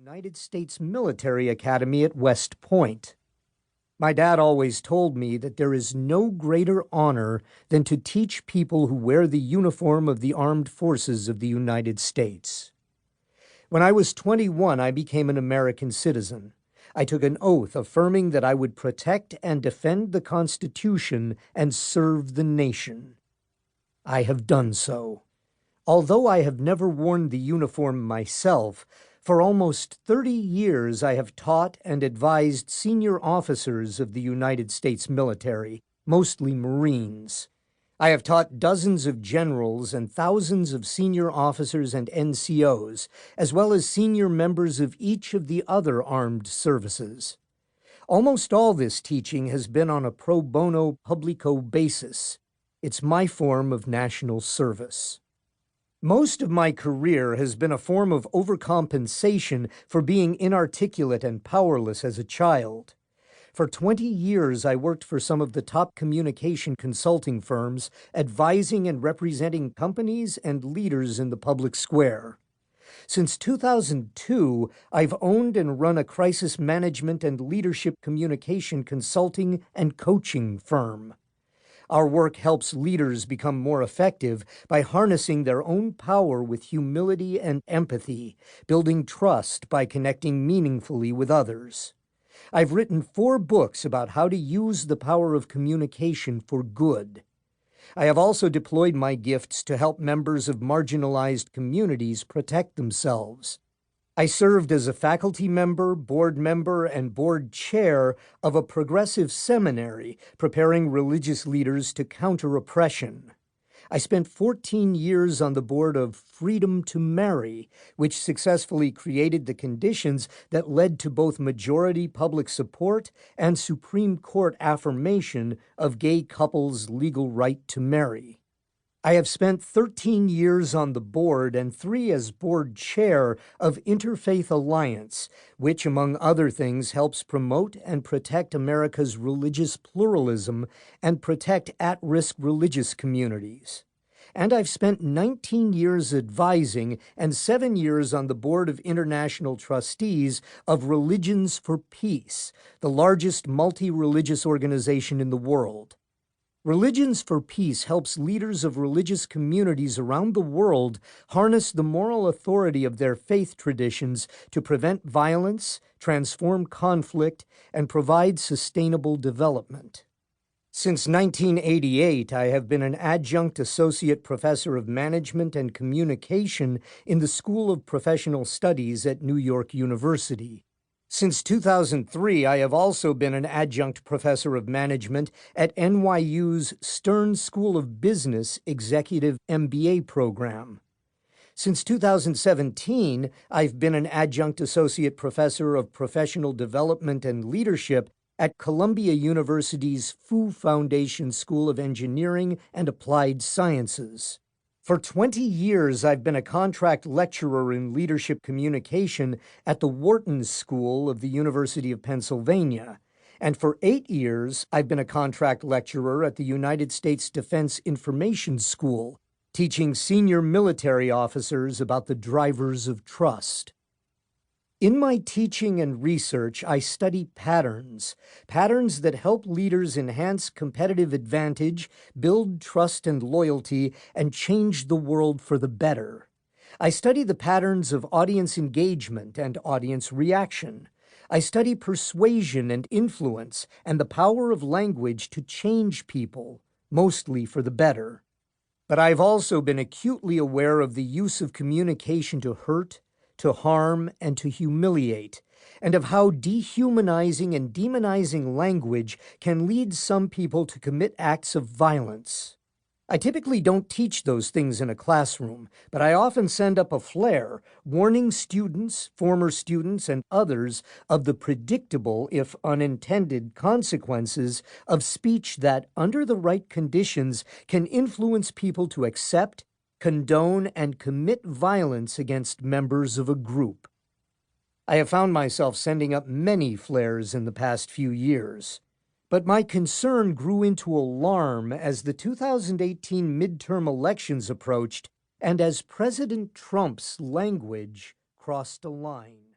United States Military Academy at West Point. My dad always told me that there is no greater honor than to teach people who wear the uniform of the armed forces of the United States. When I was 21, I became an American citizen. I took an oath affirming that I would protect and defend the Constitution and serve the nation. I have done so. Although I have never worn the uniform myself, for almost 30 years I have taught and advised senior officers of the United States military, mostly Marines. I have taught dozens of generals and thousands of senior officers and NCOs, as well as senior members of each of the other armed services. Almost all this teaching has been on a pro bono publico basis. It's my form of national service. Most of my career has been a form of overcompensation for being inarticulate and powerless as a child. For 20 years, I worked for some of the top communication consulting firms, advising and representing companies and leaders in the public square. Since 2002, I've owned and run a crisis management and leadership communication consulting and coaching firm. Our work helps leaders become more effective by harnessing their own power with humility and empathy, building trust by connecting meaningfully with others. I've written 4 books about how to use the power of communication for good. I have also deployed my gifts to help members of marginalized communities protect themselves. I served as a faculty member, and board chair of a progressive seminary preparing religious leaders to counter oppression. I spent 14 years on the board of Freedom to Marry, which successfully created the conditions that led to both majority public support and Supreme Court affirmation of gay couples' legal right to marry. I have spent 13 years on the board and 3 as board chair of Interfaith Alliance, which, among other things, helps promote and protect America's religious pluralism and protect at-risk religious communities. And I've spent 19 years advising and 7 years on the board of international trustees of Religions for Peace, the largest multi-religious organization in the world. Religions for Peace helps leaders of religious communities around the world harness the moral authority of their faith traditions to prevent violence, transform conflict, and provide sustainable development. Since 1988, I have been an adjunct associate professor of management and communication in the School of Professional Studies at New York University. Since 2003, I have also been an adjunct professor of management at NYU's Stern School of Business Executive MBA program. Since 2017, I've been an adjunct associate professor of professional development and leadership at Columbia University's Fu Foundation School of Engineering and Applied Sciences. For 20 years, I've been a contract lecturer in leadership communication at the Wharton School of the University of Pennsylvania. And for 8 years, I've been a contract lecturer at the United States Defense Information School, teaching senior military officers about the drivers of trust. In my teaching and research, I study patterns that help leaders enhance competitive advantage, build trust and loyalty, and change the world for the better. I study the patterns of audience engagement and audience reaction. I study persuasion and influence and the power of language to change people, mostly for the better. But I've also been acutely aware of the use of communication to hurt, to harm, and to humiliate, and of how dehumanizing and demonizing language can lead some people to commit acts of violence. I typically don't teach those things in a classroom, but I often send up a flare warning students, former students, and others of the predictable, if unintended, consequences of speech that, under the right conditions, can influence people to accept, condone, and commit violence against members of a group. I have found myself sending up many flares in the past few years, but my concern grew into alarm as the 2018 midterm elections approached and as President Trump's language crossed a line.